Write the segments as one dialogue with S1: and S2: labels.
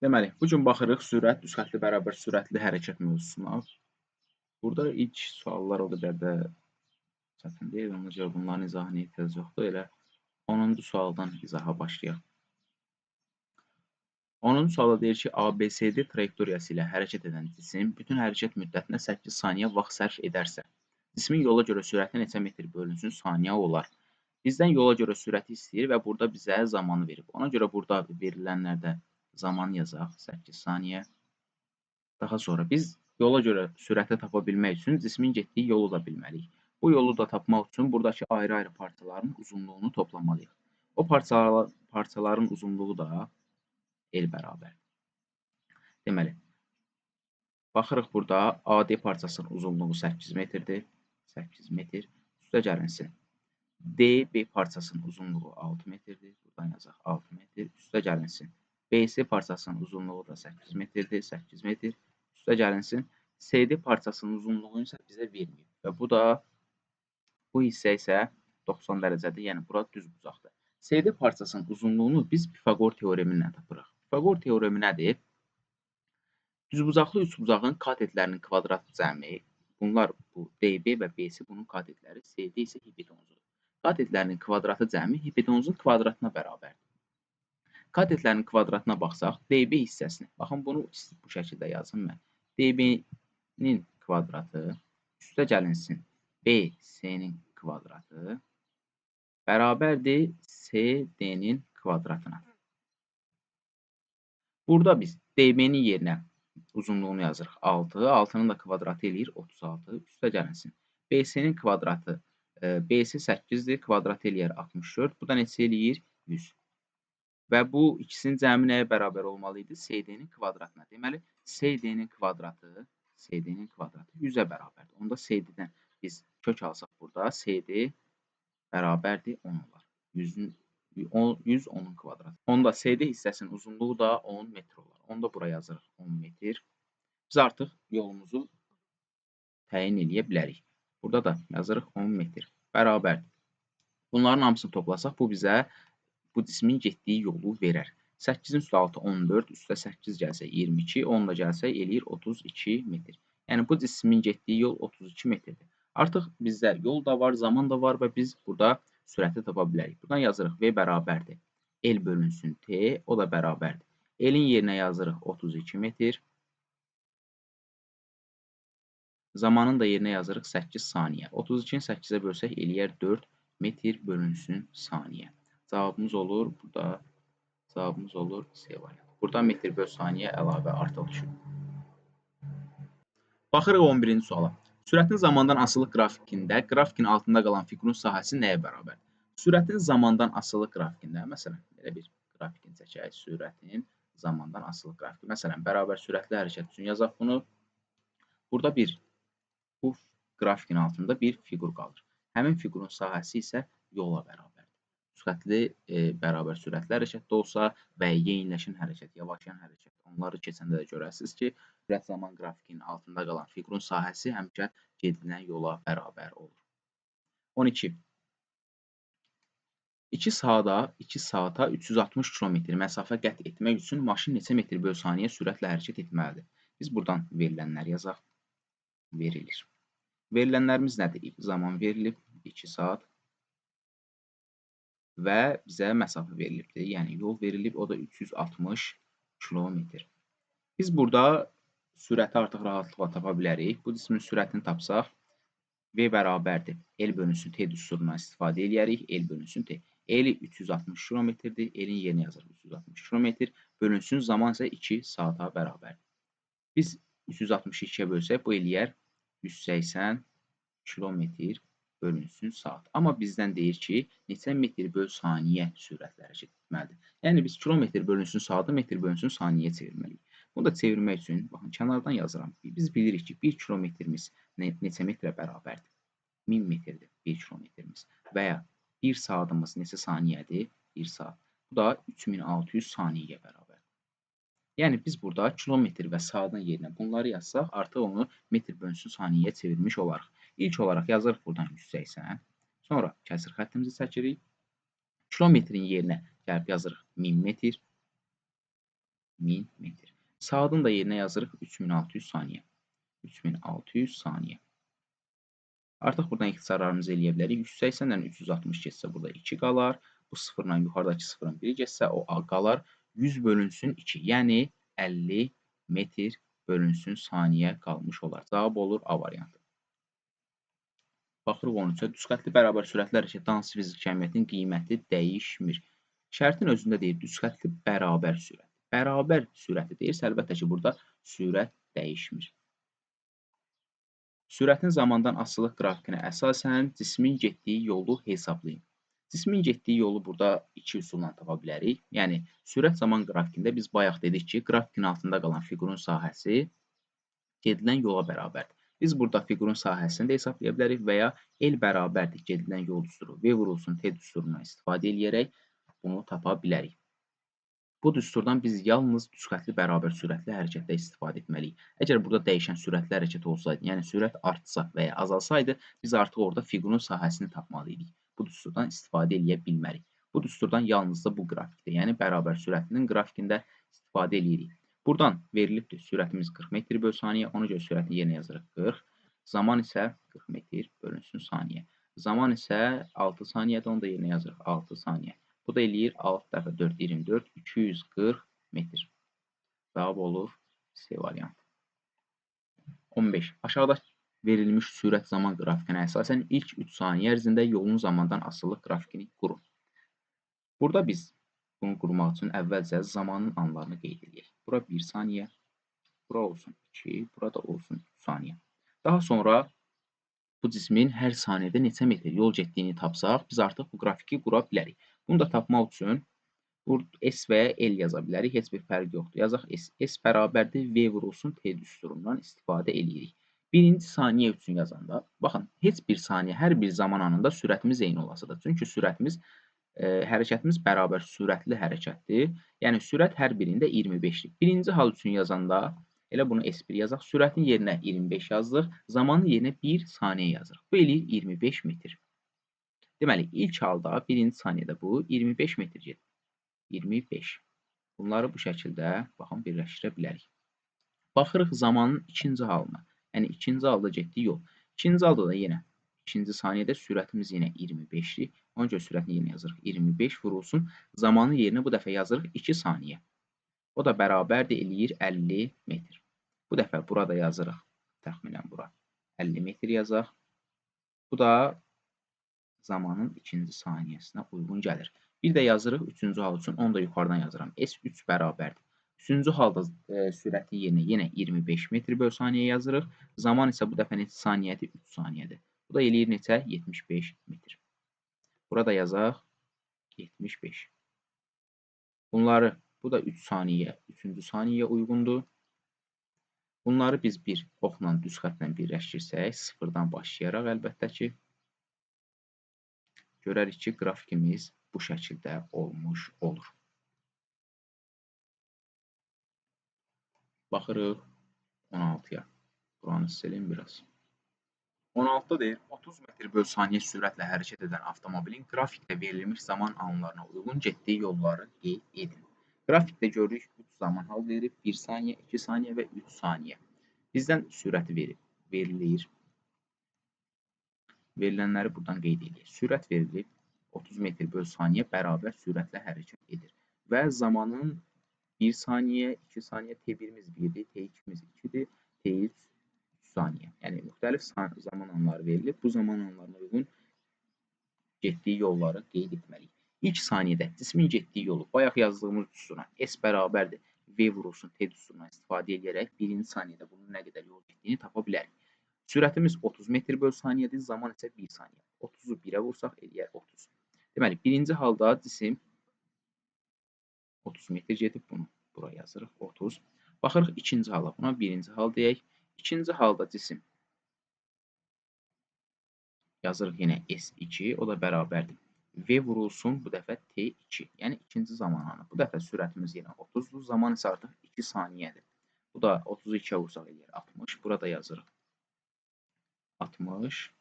S1: Deməli, bu gün baxırıq sürət düzxətli bərabər sürətli hərəkət mövzusuna. Burada ilk suallar o qədər də çətin deyil, ona görə bunların izahına ehtiyac yoxdur. Elə 10-cu sualdan izaha başlayaq. 10-cu sualda deyir ki, ABCD trayektoriyası ilə hərəkət edən cisim bütün hərəkət müddətinə 8 saniyə vaxt sərf edərsə, cismin yola görə sürəti neçə metr bölünsün saniyə olar? Bizdən yola görə sürəti istəyir və burada bizə zamanı verib. Ona görə burada verilənlərdə zaman yazaq, 8 saniyə. Daha sonra biz yola görə sürəti tapa bilmək üçün cismin getdiyi yolu da bilməliyik. Bu yolu da tapmaq üçün buradakı ayrı-ayrı parçaların uzunluğunu toplamalıyıq. O parçaların uzunluğu da el bərabər. Deməli, baxırıq burada AD parçasının uzunluğu 8 metrdir. 8 metr üstə gəlinsin. DB parçasının uzunluğu 6 metrdir. Buradan yazaq 6 metr üstə gəlinsin. BC parçasının uzunluğu da 8 metrdir. 8 metr üstə gəlinsin. CD parçasının uzunluğunu isə bizə verməyib. Və bu hissə isə 90 dərəcədir. Yəni, bura düz bucaqdır. CD parçasının uzunluğunu biz Pifaqor teoremi ilə tapırıq. Pifaqor teoremi nədir? Düzbucaqlı üçbucağın katetlərinin kvadrat cəmi. Bunlar bu DB və BC bunun katetləri. CD isə hipotenuzudur. Katetlərinin kvadratı cəmi hipotenuzun kvadratına bərabərdir. Katetlərin kvadratına baxsaq, DB hissəsini, baxın bunu bu şəkildə yazım mən. DB-nin kvadratı üstə gəlinsin BC-nin kvadratı bərabərdir CD-nin kvadratına. Burada biz DB-nin yerinə uzunluğunu yazırıq 6, 6-nın da kvadratı eləyir 36, üstə gəlinsin. BC-nin kvadratı, BC 8-dir, kvadratı eləyir 64, bu da neçə eləyir? 100. Və bu ikisinin cəmi nəyə bərabər olmalı idi? CD-nin kvadratına. Deməli, CD-nin kvadratı 100-ə bərabərdir. Onda CD-dən biz kök alsaq burada, CD bərabərdir 10 olar. 100 10-un kvadratı. Onda CD hissəsinin uzunluğu da 10 metr olar. Onda bura yazırıq 10 metr. Biz artıq yolumuzu təyin edə bilərik. Burada da yazırıq 10 metr. Bərabərdir. Bunların hamısını toplasaq, bu bizə bu cismin getdiyi yolu verər. 8-in üstə 6, 14, üstə 8 gəlsə 22, 10 da gəlsə eləyir 32 metr. Yəni, bu cismin getdiyi yol 32 metrdir. Artıq bizdə yol da var, zaman da var və biz burada sürəti tapa bilərik. Buradan yazırıq V bərabərdir. L bölünsün T, o da bərabərdir. L-in yerinə yazırıq 32 metr. Zamanın da yerinə yazırıq 8 saniyə. 32-ni 8-ə bölsək eləyər 4 metr bölünsün saniyə. Cavabımız olur, C variantı. Burada metr böl saniyə əlavə artıq düşür. Baxırıq 11-ci suala. Sürətin zamandan asılı qrafikində, grafikin altında qalan fiqurun sahəsi nəyə bərabərdir? Sürətin zamandan asılı qrafikində, məsələn, belə bir grafikini çəkək, sürətin zamandan asılı qrafiki. Məsələn, bərabər sürətli hərəkət üçün yazaq bunu. Burada bu grafikin altında bir fiqur qalır. Həmin fiqurun sahəsi isə yola bərabərdir. Sürətli bərabər sürətli hərəkətdə olsa və yeyinləşən hərəkət, yavaşayan hərəkət, onları keçəndə də görərsiniz ki, sürət zaman qrafikinin altında qalan fiqurun sahəsi həmişə gedilən yola bərabər olur. 12. 2 saata 360 km məsafə qət etmək üçün maşın neçə metr böl saniyə sürətlə hərəkət etməlidir? Biz buradan verilənləri yazaq. Verilir. Verilənlərimiz nədir? Zaman verilib 2 saat və bizə məsafə verilibdir. Yəni, yol verilib, o da 360 km. Biz burada sürəti artıq rahatlıqla tapa bilərik. Bu cismin sürətini tapsaq, V bərabərdir. L bölünsün T düsturundan istifadə edərik. L bölünsün T. L 360 km-dir. L-in yerinə yazırıq 360 km. Bölünsün zaman isə 2 saata bərabərdir. Biz 362-yə bölsək, bu eləyər 180 km bölünsün saat. Amma bizdən deyir ki, neçə metr böl saniyə sürətlə hərəkət etməlidir. Yəni, biz kilometr bölünsün saatı, metr bölünsün saniyəyə çevirməliyik. Bunu da çevirmək üçün, baxın, kənardan yazıram. Biz bilirik ki, 1 kilometrimiz neçə metrə bərabərdir? 1000 metrdir 1 kilometrimiz. Və ya 1 saatımız neçə saniyədir? 1 saat. Bu da 3600 saniyəyə bərabərdir. Yəni, biz burada kilometr və saatın yerinə bunları yazsaq, artıq onu metr bölünsün saniyəyə çevirmiş olarıq. İlk olaraq yazırıq buradan 180. Sonra kəsir xəttimizi çəkirik. Kilometrin yerinə gəlib yazırıq 1000 metr. 1000 metr. Saatın da yerinə yazırıq 3600 saniyə. 3600 saniyə. Artıq buradan ixtisarlarımızı eləyə bilərik. 180-dən 360 getsə burada 2 qalar. Bu sıfırla yuxarıdakı sıfırın biri getsə o qalar. 100 bölünsün 2. Yəni 50 metr bölünsün saniyə qalmış olar. Cavab olur A variantı. Baxırıq 13-ə. Düzxətli bərabər sürətli hərəkətdə hansı fiziki əməliyyatın qiyməti dəyişmir? Şərtin özündə deyir düzxətli bərabər sürət. Bərabər sürəti deyirsə, əlbəttə ki, burada sürət dəyişmir. Sürətin zamandan asılılıq qrafikinə əsasən cismin getdiyi yolu hesablayın. Cismin getdiyi yolu burada iki üsulla tapa bilərik. Yəni, sürət zaman qrafikində biz bayaq dedik ki, grafikin altında qalan fiqurun sahəsi gedilən yola bərabərdir. Biz burada fiqurun sahəsini də hesablaya bilərik və ya L bərabərdir gedilən yol düsturu V vurulsun T düsturundan istifadə edərək bunu tapa bilərik. Bu düsturdan biz yalnız düzxətli bərabər sürətli hərəkətdə istifadə etməliyik. Əgər burada dəyişən sürətli hərəkət olsaydı, yəni sürət artsa və ya azalsaydı, biz artıq orada fiqurun sahəsini tapmalıydik. Bu düsturdan istifadə edə bilmərik. Bu düsturdan yalnız da bu qrafikdə, yəni bərabər sürətlinin qrafikində istifadə edirik. Buradan verilibdir sürətimiz 40 metr bölü saniyə, ona görə sürətin yerinə yazırıq 40. Zaman isə 40 metr bölünsün saniyə. Zaman isə 6 saniyədə, onu da yerinə yazırıq 6 saniyə. Bu da eləyir 6 dəfə 4, 24, 240 metr. Cavab olur C variantı. 15. Aşağıda verilmiş sürət zaman qrafikinə əsasən ilk 3 saniyə ərzində yolun zamandan asılılıq qrafikini qurun. Burada biz bunu qurmaq üçün əvvəlcə zamanın anlarını qeyd edək. Bura 1 saniyə, bura olsun 2, burada olsun 3 saniyə. Daha sonra bu cismin hər saniyədə neçə metr yol getdiyini tapsaq, biz artıq bu qrafiki qura bilərik. Bunu da tapmaq üçün S və ya L yaza bilərik. Heç bir fərq yoxdur. Yazaq S. S bərabərdir V vurulsun T düsturundan istifadə edirik. Birinci saniyə üçün yazanda, baxın, heç bir saniyə, hər bir zaman anında sürətimiz eyni olasıdır. Çünki sürətimiz, hərəkətimiz bərabər sürətli hərəkətdir. Yəni, sürət hər birində 25-dir. Birinci hal üçün yazanda, elə bunu S1 yazaq. Sürətin yerinə 25 yazdıq. Zamanın yerinə 1 saniyə yazırıq. Bu eləyir 25 metr. Deməli, ilk halda birinci saniyədə bu 25 metr gedir. 25. Bunları bu şəkildə, baxın, birləşdirə bilərik. Baxırıq zamanın ikinci halına. Yəni, ikinci halda getdiyi yol. İkinci halda da yenə, ikinci saniyədə sürətimiz yenə 25-dir. Ona görə sürətini yenə yazırıq. 25 vurulsun. Zamanın yerinə bu dəfə yazırıq 2 saniyə. O da bərabərdir, eləyir 50 metr. Bu dəfə burada yazırıq. Təxminən bura. 50 metr yazaq. Bu da zamanın ikinci saniyəsinə uyğun gəlir. Bir də yazırıq üçüncü hal üçün, onu da yuxarıdan yazıram. S3 bərabərdir. Üçüncü halda sürətin yerinə yenə 25 metr bölü saniyə yazırıq. Zaman isə bu dəfə neçə saniyədir? 3 saniyədir. Bu da eləyir neçə? 75 metr. Burada yazaq 75. Bunları, bu da 3 saniyə, 3-cü saniyəyə uyğundur. Bunları biz bir oxla, düz xətlə birləşdirsək, sıfırdan başlayaraq əlbəttə ki, görərik ki, qrafikimiz bu şəkildə olmuş olur. Baxırıq 16-ya. Buranı silim biraz. 16-da deyir, 30 metr bölü saniyə sürətlə hərəkət edən avtomobilin qrafikdə verilmiş zaman anlarına uyğun getdiyi yolları qeyd edin. Qrafikdə görürük 3 zaman hal verib, 1 saniyə, 2 saniyə və 3 saniyə. Bizdən sürəti verilir. Verilənləri buradan qeyd edirik. Sürət verilib 30 metr bölü saniyə bərabər sürətlə hərəkət edir. Və zamanın 1 saniyə, 2 saniyə, T1-imiz 1-dir, T2-imiz 2-dir, T3 3 saniyə. Yəni, müxtəlif zaman anları verilib. Bu zaman anlarına uyğun getdiyi yolları qeyd etməliyik. İlk saniyədə cismin getdiyi yolu bayaq yazdığımız düsturdan S bərabərdir. V vurulsun T düsturundan istifadə edərək birinci saniyədə bunun nə qədər yol getdiyini tapa bilərik. Sürətimiz 30 metr bölü saniyədir, zaman isə 1 saniyə. 30-u 1-ə vursaq eləyər 30. Deməli, birinci halda cisim 30 metr gedib, bunu bura yazırıq 30. Baxırıq ikinci hala, buna birinci hal deyək. İkinci halda cisim yazırıq yenə S2, o da bərabərdir. V vurulsun, bu dəfə T2, yəni ikinci zaman anı. Bu dəfə sürətimiz yenə 30-dur, zaman isə artıq 2 saniyədir. Bu da 30-u 2-yə vursaq eləyər 60, burada yazırıq 60.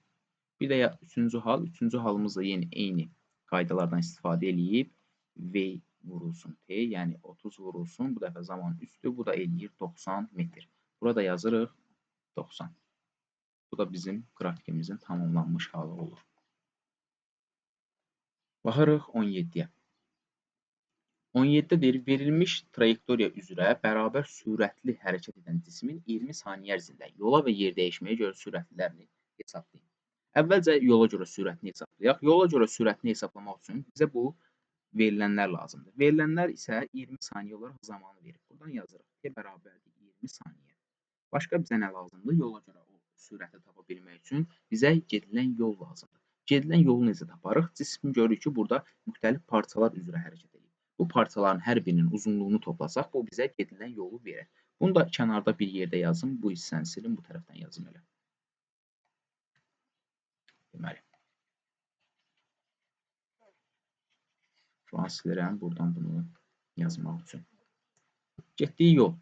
S1: Bir də üçüncü hal, üçüncü halımız da yenə eyni qaydalardan istifadə edib vurulsun T, yəni 30 vurulsun. Bu dəfə zaman üstü, bu da eləyir 90 metr. Burada yazırıq 90. Bu da bizim qrafikimizin tamamlanmış halı olur. Baxırıq 17-yə. 17 deyir, verilmiş trayektoriya üzrə bərabər sürətli hərəkət edən cismin 20 saniyə ərzində yola və yer dəyişməyə görə sürətlilərini hesablayın. Əvvəlcə yola görə sürətini hesablayaq. Yola görə sürətini hesablamaq üçün bizə bu verilənlər lazımdır. Verilənlər isə 20 saniyə olaraq zamanı verir. Buradan yazırıq. T bərabərdir 20 saniyə. Başqa bizə nə lazımdır? Yola görə o sürəti tapa bilmək üçün bizə gedilən yol lazımdır. Gedilən yolu necə taparıq? Cismi görürük ki, burada müxtəlif parçalar üzrə hərəkət edir. Bu parçaların hər birinin uzunluğunu toplasaq, bu bizə gedilən yolu verir. Bunu da kənarda bir yerdə yazım. Bu hissəni silin, bu tərəfdən yazım elə. Deməli. Şu an silirəm buradan bunu yazmaq üçün. Getdiyi yol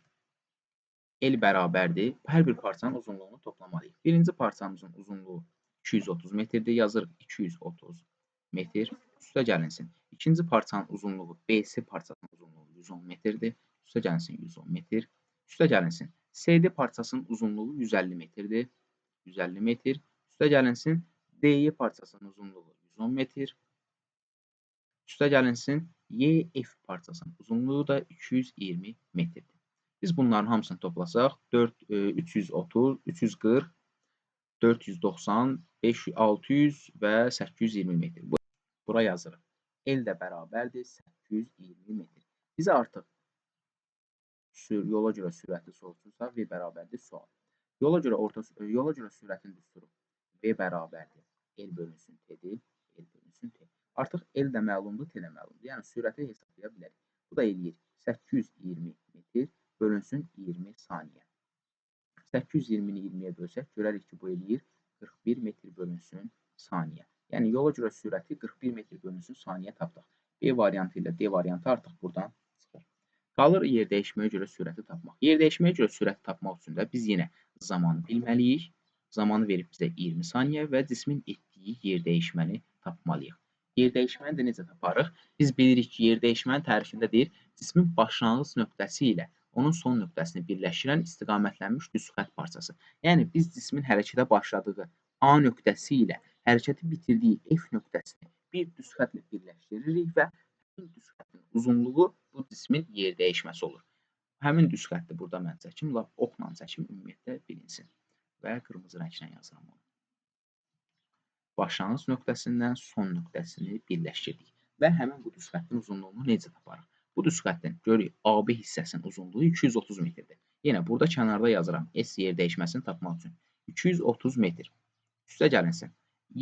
S1: L bərabərdir. Hər bir parçanın uzunluğunu toplamalıyıq. Birinci parçamızın uzunluğu 230 metrdir. Yazırıq 230 metr. Üstə gəlinsin. İkinci parçanın uzunluğu BC parçasının uzunluğu 110 metrdir. Üstə gəlinsin 110 metr. Üstə gəlinsin. CD parçasının uzunluğu 150 metrdir. 150 metr. Üstə gəlinsin. DY parçasının uzunluğu 110 metr. Üstə gəlinsin. YF parçasının uzunluğu da 220 metrdir. Biz bunların hamısını toplasaq 330, 340, 490, 500, 600 və 820 metr. Bura yazırıq. L də bərabərdir 820 metr. Bizə artıq yola görə sürəti soruşursa V bərabərdir sual. Yola görə sürətin düsturu V bərabərdir. L bölünsün T'dir. L bölünsün T. Artıq L də məlumdur, T də məlumdur. Yəni sürəti hesablaya bilərik. Bu da eləyir 820 metr bölünsün 20 saniyə. 820-ni 20-yə bölsək, görərik ki, bu eləyir 41 metr bölünsün saniyə. Yəni yola görə sürəti 41 metr bölünsün saniyə tapdıq. B variantı ilə D variantı artıq buradan çıxır. Qalır yer dəyişməyə görə sürəti tapmaq. Yer dəyişməyə görə sürəti tapmaq üçün də biz yenə zamanı bilməliyik. Zamanı verib bizə 20 saniyə və cismin etdiyi yer dəyişməni tapmalıyıq. Yer dəyişməni də necə taparıq? Biz bilirik ki, yer dəyişmənin tərifində deyir, cismin başlanğıc nöqtəsi ilə onun son nöqtəsini birləşdirən istiqamətlənmiş düz xətt parçası. Yəni biz cismin hərəkətə başladığı A nöqtəsi ilə hərəkəti bitirdiyi F nöqtəsini bir düz xəttlə birləşdiririk və həmin düz xəttin uzunluğu bu cismin yer dəyişməsi olur. Həmin düz xətti burada mən çəkim, oxla çəkim ümumiyyətlə bilinsin və qırmızı rənglə yazıram onu. Başlanğıc nöqtəsindən son nöqtəsini birləşdirdik və həmin bu düz xəttin uzunluğunu necə taparıq? Bu düz xəttin görürük AB hissəsinin uzunluğu 230 metrdir. Yenə burada kənarda yazıram S yer dəyişməsini tapmaq üçün 230 metr. Üstə gəlinsin.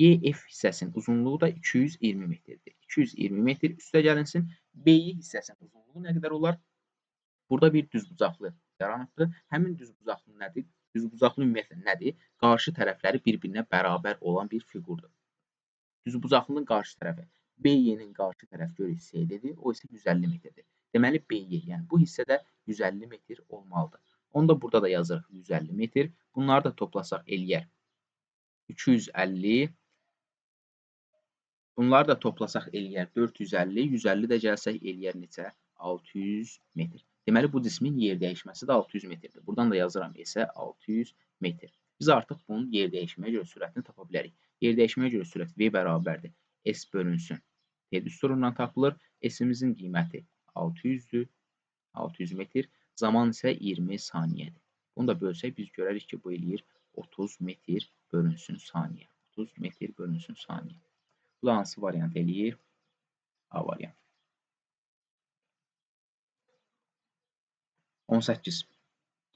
S1: YF hissəsinin uzunluğu da 220 metrdir. 220 metr üstə gəlinsin. BY hissəsinin uzunluğu nə qədər olar? Burada bir düzbucaqlı yaranıbdır. Həmin düzbucaqlı nədir? Düzbucaqlı ümumiyyətlə nədir? Qarşı tərəfləri bir-birinə bərabər olan bir fiqurdur. Düzbucaqlının qarşı tərəfi BY-nin qarşı tərəfi görürük CD-dir, o isə 150 metrdir. Deməli BY, yəni bu hissədə 150 metr olmalıdır. Onu da burada da yazırıq 150 metr. Bunları da toplasaq eləyər 250. Bunları da toplasaq eləyər 450. 150 də gəlsək eləyər neçə? 600 metr. Deməli, bu cismin yer dəyişməsi də 600 metrdir. Buradan da yazıram S-ə 600 metr. Biz artıq bunun yer dəyişməyə görə sürətini tapa bilərik. Yer dəyişməyə görə sürət V bərabərdir. S bölünsün. T düsturundan tapılır. S-imizin qiyməti 600-dür. 600 metr. Zaman isə 20 saniyədir. Bunu da bölsək biz görərik ki, bu eləyir 30 metr bölünsün saniyə. 30 metr bölünsün saniyə. Bu da hansı variant eləyir? A variant. 18.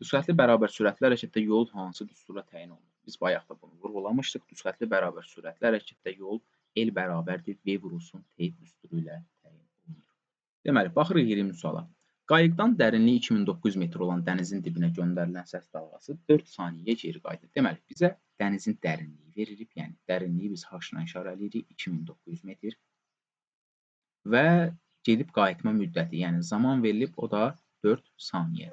S1: Düzxətli bərabər sürətli hərəkətdə yol hansı düstura təyin olunur? Biz bayaq da bunu vurğulamışdıq. Düzxətli bərabər sürətli hərəkətdə yol L bərabərdir V vurulsun T düsturu ilə təyin olunur. Deməli, baxırıq 20 suala. Qayıqdan dərinliyi 2900 metr olan dənizin dibinə göndərilən səs dalğası 4 saniyəyə geri qayıdır. Deməli, bizə dənizin dərinliyi verilib, yəni dərinliyi biz H-la işarə edirik 2900 metr və gedib qayıtma müddəti, yəni zaman verilib, o da 4 saniyə.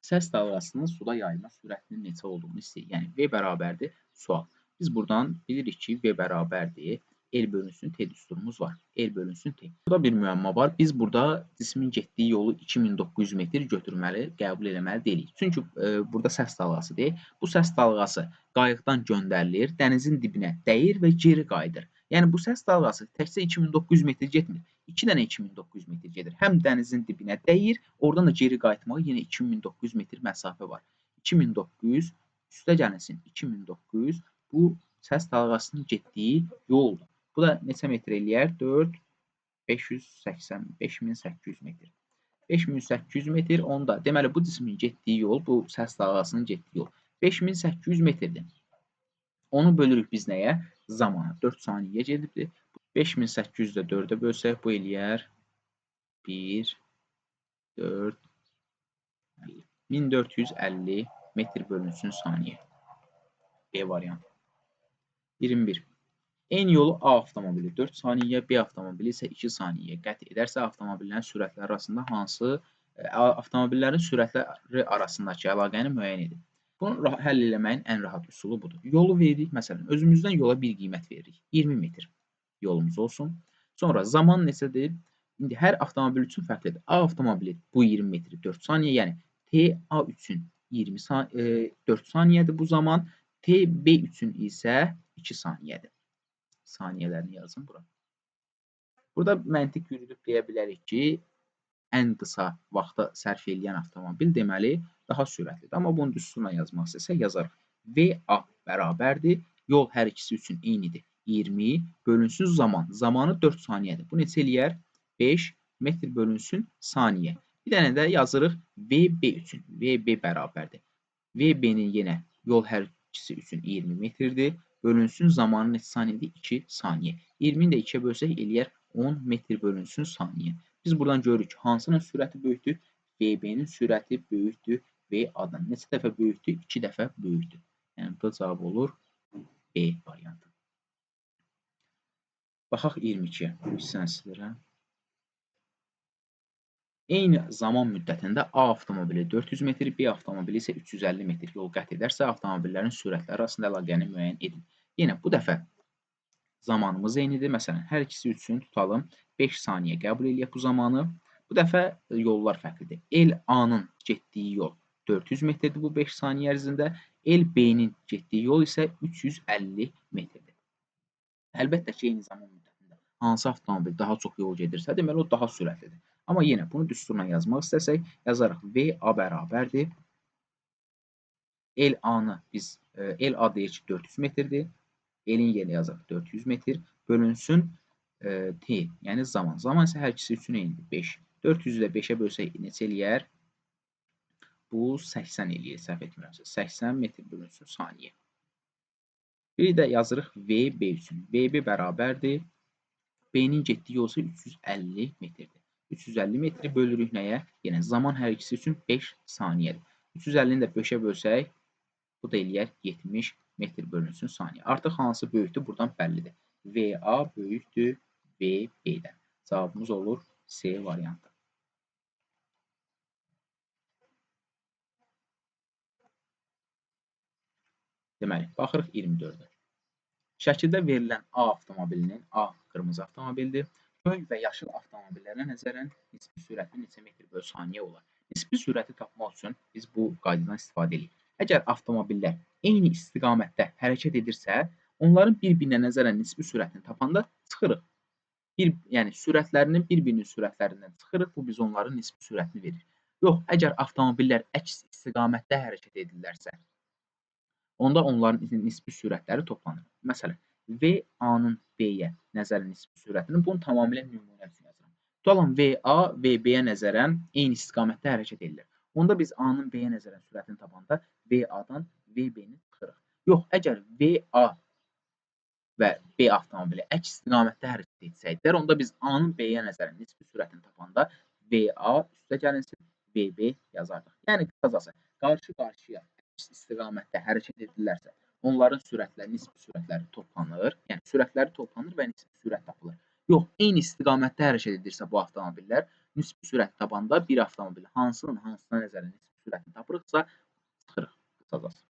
S1: Səs dalğasının suda yayılma sürətinin neçə olduğunu istəyir. Yəni, V bərabərdir sual. Biz buradan bilirik ki, V bərabərdir L bölünsün T düsturumuz var. L bölünsün T. Burada bir müəmma var. Biz burada cismin getdiyi yolu 2900 metr götürməli, qəbul eləməli deyilik. Çünki burada səs dalğasıdır. Bu səs dalğası qayıqdan göndərilir, dənizin dibinə dəyir və geri qayıdır. Yəni bu səs dalğası təkcə 2900 metr getmir. 2 dənə 2900 metr gedir. Həm dənizin dibinə dəyir, oradan da geri qayıtmağa yenə 2900 metr məsafə var. 2900 üstə gəlinsin 2900 bu səs dalğasının getdiyi yoldur. Bu da neçə metr eləyər? 4, 580, 5800 metr. 5800 metr onda. Deməli, bu cismin getdiyi yol, bu səs dalğasının getdiyi yol 5800 metrdir. Onu bölürük biz nəyə? Zamana. 4 saniyə gedibdir. 5800 də 4-ə bölsək, bu eləyər 1, 4, 50. 1450 metr bölünsün saniyə. B variantı. 21. Eyni yolu A avtomobili 4 saniyə, B avtomobili isə 2 saniyə qət edərsə, avtomobillərin sürətləri arasında hansı avtomobillərin sürətləri arasındakı əlaqəni müəyyən edin. Bunu həll eləməyin ən rahat üsulu budur. Yolu veririk, məsələn, özümüzdən yola bir qiymət veririk. 20 metr yolumuz olsun. Sonra zaman neçədir? İndi hər avtomobil üçün fərqlidir. A avtomobili bu 20 metri 4 saniyə, yəni TA üçün 4 saniyədir bu zaman, TB üçün isə 2 saniyədir. Saniyələrini yazın bura. Burada məntiq yürüdüb deyə bilərik ki, ən qısa vaxta sərf edən avtomobil deməli daha sürətlidir. Amma bunu düsturla yazmaq istəsək yazarıq. VA bərabərdir. Yol hər ikisi üçün eynidir. 20 bölünsün zaman. Zamanı 4 saniyədir. Bu neçə eləyər? 5 metr bölünsün saniyə. Bir dənə də yazırıq VB üçün. VB bərabərdir. VB-nin yenə yol hər ikisi üçün 20 metrdir. Bölünsün zamanı neçə saniyədir? 2 saniyə. 20-ni də 2-yə bölsək eləyər 10 metr bölünsün saniyə. Biz buradan görürük ki, hansının sürəti böyükdür? VB-nin sürəti böyükdür VA-dan. Neçə dəfə böyükdür? 2 dəfə böyükdür. Yəni bu cavab olur B variantı. Baxaq 22-yə. Bu hissəni silirəm. Eyni zaman müddətində A avtomobili 400 metr, B avtomobili isə 350 metr yol qət edərsə, avtomobillərin sürətləri arasında əlaqəni müəyyən edin. Yenə bu dəfə zamanımız eynidir. Məsələn, hər ikisi üçün tutalım 5 saniyə qəbul eləyək bu zamanı. Bu dəfə yollar fərqlidir. LA-nın getdiyi yol 400 metrdir bu 5 saniyə ərzində. LB-nin getdiyi yol isə 350 metrdir. Əlbəttə ki, eyni zaman müddətində hansı avtomobil daha çox yol gedirsə, deməli o daha sürətlidir. Amma yenə bunu düsturla yazmaq istəsək, yazarıq VA bərabərdir. LA-nı biz LA deyir ki 400 metrdir. L-in yerinə yazaq 400 metr bölünsün T, yəni zaman. Zaman isə hər ikisi üçün eynidir. 5. 400-ü də 5-ə bölsək neçə eləyər? Bu 80 eləyir, səhv etmirəmsə. 80 metr bölünsün saniyə. Bir də yazırıq VB üçün. VB bərabərdir. B-nin getdiyi yol isə 350 metrdir. 350 metri bölürük nəyə? Yəni zaman hər ikisi üçün 5 saniyədir. 350-ni də 5-ə bölsək, bu da eləyər 70 metr bölünsün saniyə. Artıq hansı böyükdür? Buradan bəllidir. VA böyükdür VB-dən. Cavabımız olur C variantı. Deməli, baxırıq 24-ə. Şəkildə verilən A avtomobilinin, A qırmızı avtomobildir, göy və yaşıl avtomobillərə nəzərən nisbi sürəti neçə metr bölü saniyə olar? Nisbi sürəti tapmaq üçün biz bu qaydadan istifadə edirik. Əgər avtomobillər eyni istiqamətdə hərəkət edirsə, onların bir-birinə nəzərən nisbi sürətini tapanda çıxırıq. Yəni sürətlərinin bir-birinin sürətlərindən çıxırıq, bu biz onların nisbi sürətini verir. Yox, əgər avtomobillər əks istiqamətdə hərəkət edirlərsə, onda onların nisbi sürətləri toplanır. Məsələn, VA-nın B-yə nəzərən nisbi sürətini bunu tamamilə nümunə üçün yazıram. Tutalım VA VB-yə nəzərən eyni istiqamətdə hərəkət edirlər. Onda biz A-nın B-yə nəzərən sürətini tapanda VA-dan VB-ni çıxırıq. Yox, əgər VA və B avtomobili əks istiqamətdə hərəkət etsəydilər, onda biz A-nın B-yə nəzərən nisbi sürətini tapanda VA üstə gəlinsin VB yazardıq. Yəni qısacası qarşı-qarşıya istiqamətdə hərəkət edirlərsə, onların sürətləri, nisbi sürətləri toplanır. Yəni sürətləri toplanır və nisbi sürət tapılır. Yox, eyni istiqamətdə hərəkət edirsə bu avtomobillər, nisbi sürət tapanda bir avtomobil hansına nəzərən nisbi sürətini tapırıqsa, çıxırıq qısacası.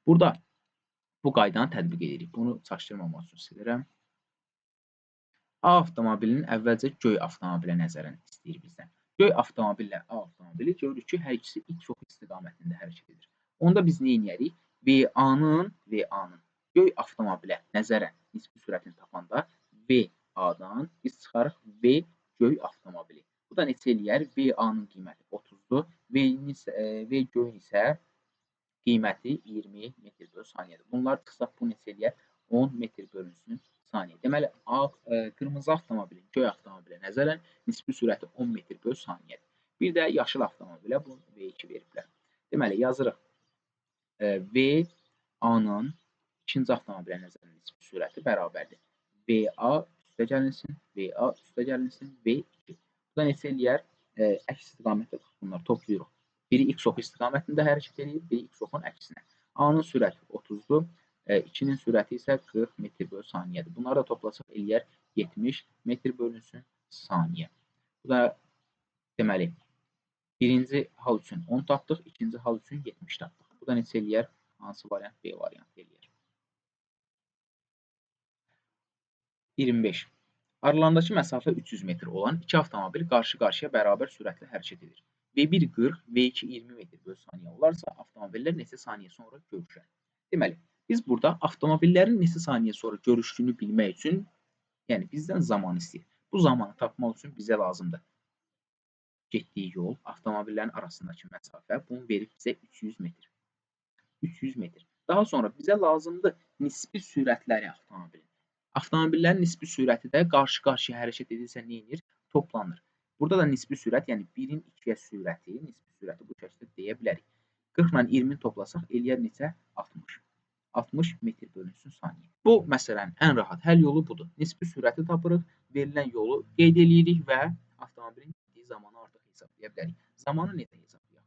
S1: Burada bu qaydanı tətbiq edirik. Bunu çaşdırmamaq üçün silirəm. A avtomobilinin əvvəlcə göy avtomobilə nəzərən istəyir bizdən. Göy avtomobillə A avtomobili görürük ki, hər ikisi X ox istiqamətində hərəkət edir. Onda biz nə edərik? VA-nın göy avtomobilə nəzərən nisbi sürətini tapanda VA-dan biz çıxarıq V göy avtomobili. Bu da neçə eləyər? VA-nın qiyməti 30-dur. V göyün isə qiyməti 20 metr bölü saniyədir. Bunlar çıxsaq bu neçə eləyər? 10 metr bölünsün saniyə. Deməli, qırmızı avtomobilin göy avtomobilə nəzərən nisbi sürəti 10 metr bölü saniyədir. Bir də yaşıl avtomobilə bu V2 veriblər. Deməli, yazırıq VA-nın ikinci avtomobilə nəzərən nisbi sürəti bərabərdir. VA üstə gəlinsin, VA üstə gəlinsin, V2. Bu da neçə eləyər? Əks istiqamətdə bunlar toplayırıq. Biri X ox istiqamətində hərəkət edir, biri X oxun əksinə. A-nın sürəti 30-dur, 2-nin sürəti isə 40 metr bölü saniyədir. Bunları da toplasaq eləyər 70 metr bölünsün saniyə. Bu da deməli, birinci hal üçün 10 tapdıq, ikinci hal üçün 70 tapdıq. Bu da neçə eləyər? Hansı variant? B variantı eləyər. 25. Aralarındakı məsafə 300 metr olan iki avtomobil qarşı-qarşıya bərabər sürətlə hərəkət edir. V1 40, V2 20 metr bölü saniyə olarsa, avtomobillər neçə saniyə sonra görüşər? Deməli, biz burada avtomobillərin neçə saniyə sonra görüşdüyünü bilmək üçün, yəni bizdən zaman istəyir. Bu zamanı tapmaq üçün bizə lazımdır getdiyi yol, avtomobillərin arasındakı məsafə, bunu verib bizə 300 metr. 300 metr. Daha sonra bizə lazımdır nisbi sürətləri avtomobilin. Avtomobillərin nisbi sürəti də qarşı-qarşıya hərəkət edirsə nə edir? Toplanır. Burada da nisbi sürət, yəni 1-in 2-yə sürəti, nisbi sürəti bu şəkildə deyə bilərik. 40 ilə 20-ni toplasaq eləyər neçə? 60. 60 metr bölünsün saniyə. Bu məsələnin ən rahat həll yolu budur. Nisbi sürəti tapırıq, verilən yolu qeyd edirik və avtomobilin getdiyi zamanı artıq hesablaya bilərik. Zamanı necə hesablayaq?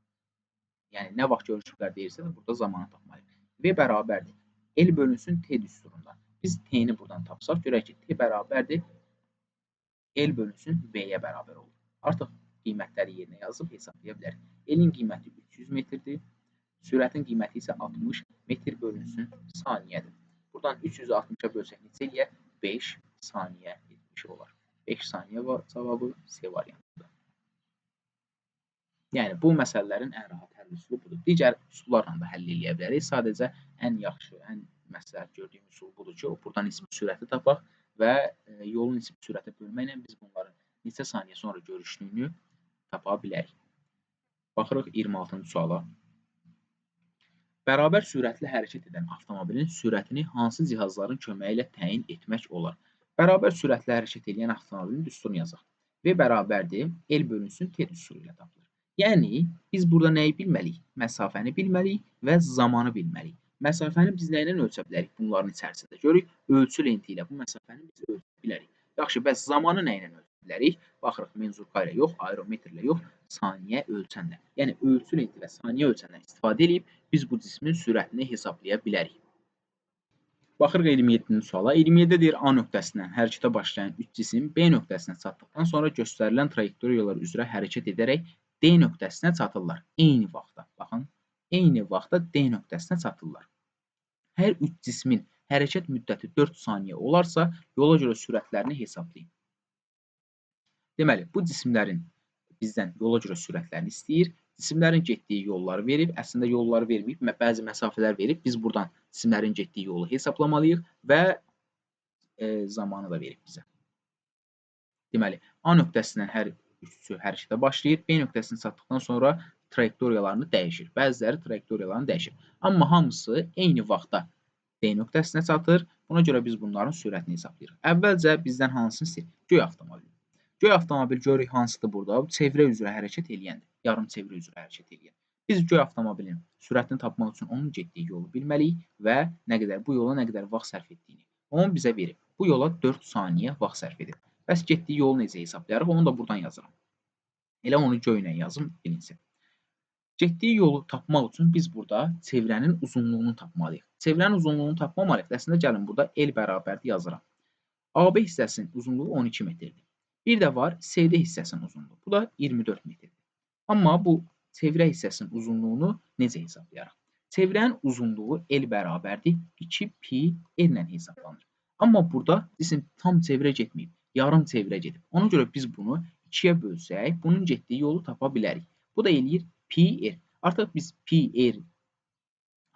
S1: Yəni nə vaxt görüşüblər deyirsə də burada zamanı tapmalıyıq. V bərabərdir. L bölünsün T düsturundan. Biz T-ni buradan tapsaq, görək ki, T bərabərdir. L bölünsün V-yə bərabər olur. Artıq qiymətləri yerinə yazıb hesablaya bilərik. L-in qiyməti 300 metrdir. Sürətin qiyməti isə 60 metr bölünsün saniyədir. Buradan 360-a bölsək neçə eləyər? 5 saniyə etmiş olar. 5 saniyə var, cavabı C variantıdır. Yəni, bu məsələlərin ən rahat həll üsulu budur. Digər üsullarla da həll edə bilərik. Sadəcə ən yaxşı, ən məsləhət gördüyüm üsul budur ki, buradan nisbi sürəti tapaq və yolun nisbi sürətə bölməklə biz bunların neçə saniyə sonra görüşdüyünü tapa bilərik. Baxırıq 26-cı suala. Bərabər sürətlə hərəkət edən avtomobilin sürətini hansı cihazların köməyi ilə təyin etmək olar? Bərabər sürətlə hərəkət edən avtomobilin düsturunu yazaq. V bərabərdir, L bölünsün T düsturu ilə tapılır. Yəni, biz burada nəyi bilməliyik? Məsafəni bilməliyik və zamanı bilməliyik. Məsafəni biz nə ilə ölçə bilərik bunların içərisində? Görürük, ölçü lenti ilə bu məsafəni biz ölçə bilərik. Yaxşı, bəs zamanı nə ilə ölçə bilərik? Baxırıq, menzurka ilə yox, aerometr ilə yox, saniyə ölçənlə. Yəni, ölçü lenti və saniyə ölçəndən istifadə edib biz bu cismin sürətini hesablaya bilərik. Baxırıq 27-ci suala. 27-də deyir, A nöqtəsindən hərəkətə başlayan 3 cisim B nöqtəsinə çatdıqdan sonra göstərilən trayektoriyalar üzrə hərəkət edərək D nöqtəsinə çatırlar. Eyni vaxtda. Baxın, eyni vaxtda D nöqtəsinə çatırlar. Hər 3 cismin hərəkət müddəti 4 saniyə olarsa, yola görə sürətlərini hesablayın. Deməli, bu cisimlərin bizdən yola görə sürətlərini istəyir. Cisimlərin getdiyi yolları verib, əslində yolları verməyib, bəzi məsafələr verib. Biz buradan cisimlərin getdiyi yolu hesablamalıyıq və zamanı da verib bizə. Deməli, A nöqtəsindən hər üçüsü hərəkətə başlayır. B nöqtəsinə çatdıqdan sonra trayektoriyalarını dəyişir. Bəziləri trayektoriyalarını dəyişir. Amma hamısı eyni vaxtda D nöqtəsinə çatır. Buna görə biz bunların sürətini hesablayırıq. Əvvəlcə bizdən hansını istəyir? Göy avtomobil. Göy avtomobil görürük hansıdır burada? Çevrə üzrə hərəkət eləyəndir. Yarım çevrə üzrə hərəkət eləyən. Biz göy avtomobilin sürətini tapmaq üçün onun getdiyi yolu bilməliyik və bu yola nə qədər vaxt sərf etdiyini. Onu bizə verib. Bu yola 4 saniyə vaxt sərf edir. Bəs getdiyi yolu necə hesablayarıq? Onu da buradan yazıram. Elə onu göylə yazım, bilinsin. Getdiyi yolu tapmaq üçün biz burada çevrənin uzunluğunu tapmalıyıq. Çevrənin uzunluğunu tapmamalıyıq. Əslində gəlin burada L bərabərdir yazıram. AB hissəsinin uzunluğu 12 metrdir. Bir də var CD hissəsinin uzunluğu. Bu da 24 metrdir. Amma bu çevrə hissəsinin uzunluğunu necə hesablayarıq? Çevrənin uzunluğu L bərabərdir 2 pi L ilə hesablanır. Amma burada cisim tam çevrə getməyib. yarım çevrə gedib. Ona görə biz bunu 2-yə bölsək, bunun getdiyi yolu tapa bilərik. Bu da eləyir pi r. Artıq biz pi r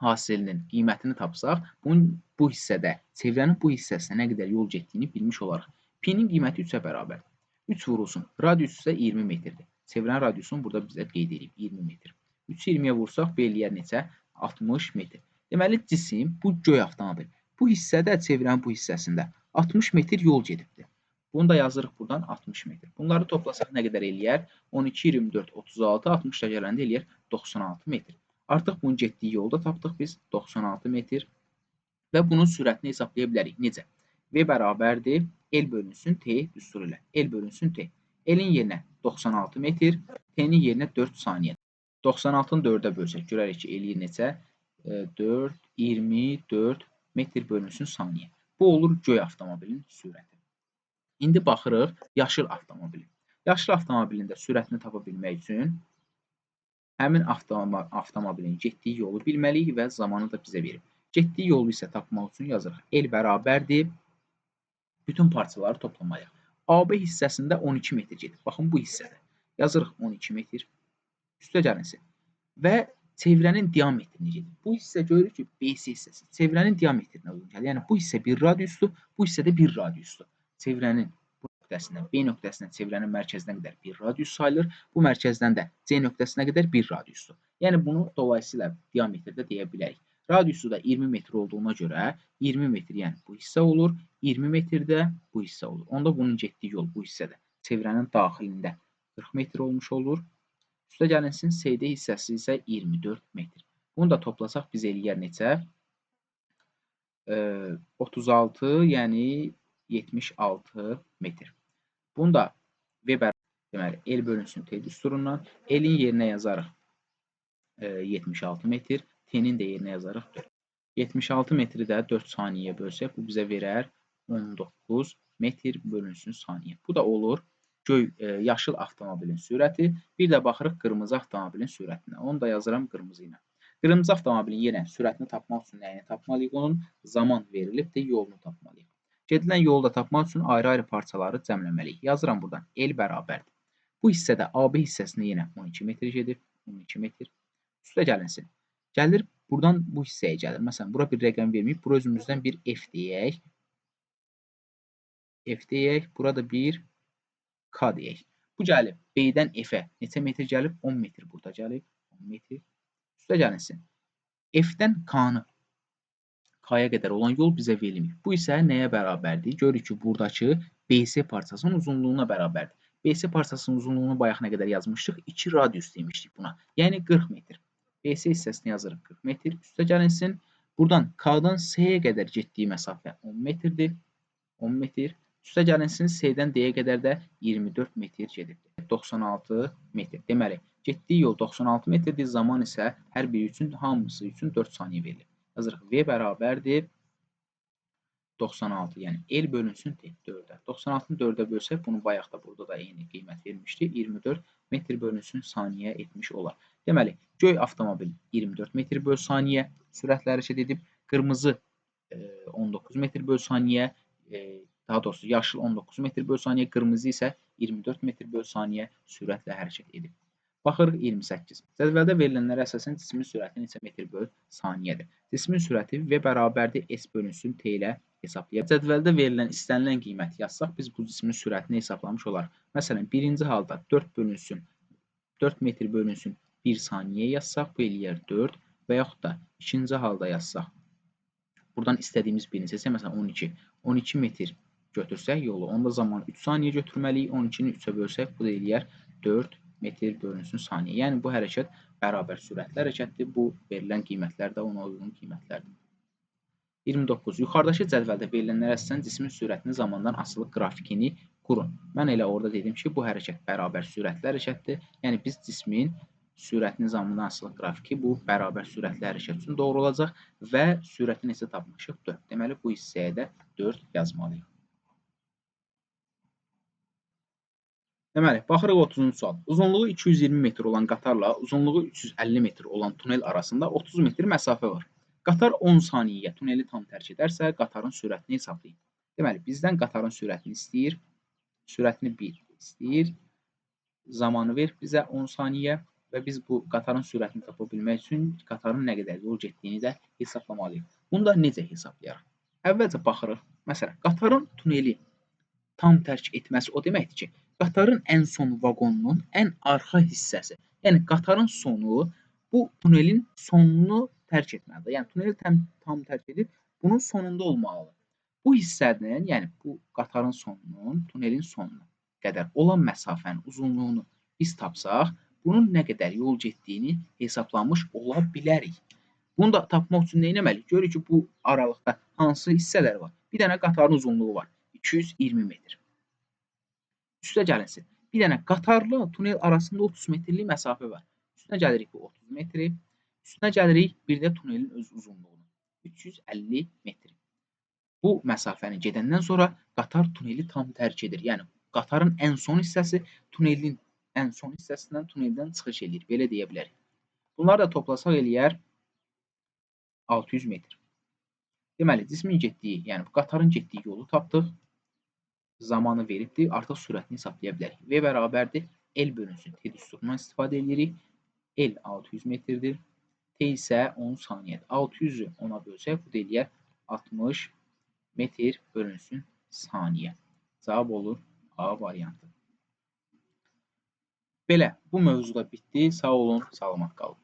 S1: hasilinin qiymətini tapsaq, bu hissədə, çevrənin bu hissəsinə nə qədər yol getdiyini bilmiş olarıq. P-nin qiyməti 3-ə bərabərdir. 3 vurulsun. Radius isə 20 metrdir. Çevrənin radiusunu burada bizə qeyd edib 20 metr. 3-ü 20-yə vursaq, bu eləyər neçə? 60 metr. Deməli, cisim bu göy avtomobil. Bu hissədə, çevrənin bu hissəsində 60 metr yol gedibdir. Bunu da yazırıq buradan 60 metr. Bunları toplasaq nə qədər eləyər? 12, 24, 36, 60 da gələndə eləyər 96 metr. Artıq bunun getdiyi yolda tapdıq biz 96 metr və bunun sürətini hesablaya bilərik. Necə? V bərabərdir L bölünsün T düsturu ilə. L bölünsün T. L-in yerinə 96 metr, T-nin yerinə 4 saniyə. 96-nı 4-ə bölsək, görərik ki, eləyir neçə? 4, 24 metr bölünsün saniyə. Bu olur göy avtomobilin sürəti. İndi baxırıq yaşıl avtomobili. Yaşıl avtomobilin də sürətini tapa bilmək üçün həmin avtomobilin getdiyi yolu bilməliyik və zamanı da bizə verib. Getdiyi yolu isə tapmaq üçün yazırıq. L bərabərdir. Bütün parçaları toplamalıyıq. AB hissəsində 12 metr gedir. Baxın bu hissədə. Yazırıq 12 metr. Üstə gəlinsin. Və çevrənin diametrini gedir. Bu hissə görürük ki, BC hissəsi. Çevrənin diametrinə uyğun gəlir. Yəni bu hissə bir radiusdur, bu hissə də bir radiusdur. Çevrənin bu nöqtəsindən B nöqtəsinə çevrənin mərkəzinə qədər bir radius sayılır. Bu mərkəzdən də C nöqtəsinə qədər bir radiusdur. Yəni bunu dolayısıyla diametrdə deyə bilərik. Radiusu da 20 metr olduğuna görə 20 metr yəni bu hissə olur, 20 metr də bu hissə olur. Onda bunun getdiyi yol bu hissədə çevrənin daxilində 40 metr olmuş olur. Üstə gəlinsin, CD hissəsi isə 24 metr. Bunu da toplasaq biz eləyər neçə? 36, yəni 76 metr. Bunu da V bərabər deməli L bölünsün T düsturundan. L-in yerinə yazarıq 76 metr, T-nin də yerinə yazarıq 4. 76 metri də 4 saniyəyə bölsək, bu bizə verər 19 metr bölünsün saniyə. Bu da olur yaşıl avtomobilin sürəti. Bir də baxırıq qırmızı avtomobilin sürətinə. Onu da yazıram qırmızı ilə. Qırmızı avtomobilin yenə sürətini tapmaq üçün nəyini tapmalıyıq? Onun zaman verilib də yolunu tapmalıyıq. Gedilən yolu da tapmaq üçün ayrı-ayrı parçaları cəmləməliyik. Yazıram buradan. L bərabərdir. Bu hissədə AB hissəsinə yenə 12 metr gedib. 12 metr. Üstə gəlinsin. Gəlir buradan bu hissəyə gəlir. Məsələn, bura bir rəqəm verməyib. Bura özümüzdən bir F deyək. F deyək. Burada bir K deyək. Bu gəlib B-dən F-ə neçə metr gəlib? 10 metr burada gəlib. 10 metr. Üstə gəlinsin. F-dən K-nı K-ya qədər olan yol bizə verilmir. Bu isə nəyə bərabərdir? Görürük ki, buradakı BC parçasının uzunluğuna bərabərdir. BC parçasının uzunluğunu bayaq nə qədər yazmışdıq? 2 radius demişdik buna. Yəni 40 metr. BC hissəsini yazırıq 40 metr. Üstə gəlinsin. Buradan K-dan C-yə qədər getdiyi məsafə 10 metrdir. 10 metr. Üstə gəlinsin. C-dən D-yə qədər də 24 metr gedibdir. 96 metr. Deməli, getdiyi yol 96 metrdir. Zaman isə hər biri üçün, hamısı üçün 4 saniyə verilir. Yazırıq. V bərabərdir 96. Yəni L bölünsün T 4-ə. 96-nı 4-ə bölsək, bunu bayaq da burada da eyni qiymət vermişdi. 24 metr bölünsün saniyə etmiş olar. Deməli, göy avtomobil 24 metr böl saniyə sürətlə hərəkət edib, qırmızı 19 metr böl saniyə, daha doğrusu yaşıl 19 metr böl saniyə, qırmızı isə 24 metr böl saniyə sürətlə hərəkət edib. Baxırıq 28. Cədvəldə verilənlərə əsasən cismin sürəti neçə metr böl saniyədir. Cismin sürəti V bərabərdir S bölünsün T ilə hesablayaq. Cədvəldə verilən istənilən qiyməti yazsaq, biz bu cismin sürətini hesablamış olarıq. Məsələn, birinci halda 4 metr bölünsün 1 saniyə yazsaq, bu eləyər 4 və yaxud da ikinci halda yazsaq. Buradan istədiyimiz birini seçsək, məsələn 12. 12 metr götürsək yolu, onda zaman 3 saniyə götürməliyik. 12-ni 3-ə bölsək, bu da eləyər 4 metr bölünsün saniyə. Yəni bu hərəkət bərabər sürətli hərəkətdir. Bu verilən qiymətlər də ona uyğun qiymətlərdir. 29. Yuxarıdakı cədvəldə verilənlərə əsasən cismin sürətini zamandan asılı qrafikini qurun. Mən elə orada dedim ki, bu hərəkət bərabər sürətli hərəkətdir. Yəni biz cismin sürətini zamandan asılı qrafiki bu bərabər sürətli hərəkət üçün doğru olacaq və sürəti neçə tapmışıq? 4. Deməli bu hissəyə də 4 yazmalıyıq. Deməli, baxırıq 30-cu sual. Uzunluğu 220 metr olan qatarla uzunluğu 350 metr olan tunel arasında 30 metr məsafə var. Qatar 10 saniyəyə tuneli tam tərk edərsə, qatarın sürətini hesablayın. Deməli, bizdən qatarın sürətini istəyir. Sürətini 1 istəyir. Zamanı ver bizə 10 saniyə və biz bu qatarın sürətini tapa bilmək üçün qatarın nə qədər yol getdiyini də hesablamalıyıq. Bunu da necə hesablayarıq? Əvvəlcə baxırıq. Məsələn, qatarın tuneli tam tərk etməsi o deməkdir ki, qatarın ən son vaqonunun ən arxa hissəsi, yəni qatarın sonu bu tunelin sonunu tərk etməlidir. Yəni tuneli tam tərk edib bunun sonunda olmalıdır. Bu hissənin, yəni bu qatarın sonunun tunelin sonuna qədər olan məsafənin uzunluğunu biz tapsaq, bunun nə qədər yol getdiyini hesablamış ola bilərik. Bunu da tapmaq üçün nə etməliyik? Görürük ki, bu aralıqda hansı hissələr var? Bir dənə qatarın uzunluğu var. 220 metr. Üstə gəlinsin. Bir dənə qatarla tunel arasında 30 metrlik məsafə var. Üstünə gəlirik bu 30 metri. Üstünə gəlirik bir də tunelin öz uzunluğunu. 350 metr. Bu məsafəni gedəndən sonra qatar tuneli tam tərk edir. Yəni qatarın ən son hissəsi tunelin ən son hissəsindən tuneldən çıxış edir. Belə deyə bilərik. Bunları da toplasaq eləyər 600 metr. Deməli, cismin getdiyi, yəni qatarın getdiyi yolu tapdıq. Zamanı veribdir, artıq sürətini hesablaya bilərik. V bərabərdir, L bölünsün T düsturundan istifadə edirik. L 600 metrdir, T isə 10 saniyədir. 600-ü 10-a bölsək, bu da eləyər 60 metr bölünsün saniyə. Cavab olur A variantı. Belə, bu mövzuda bitdi. Sağ olun, salamat qalın.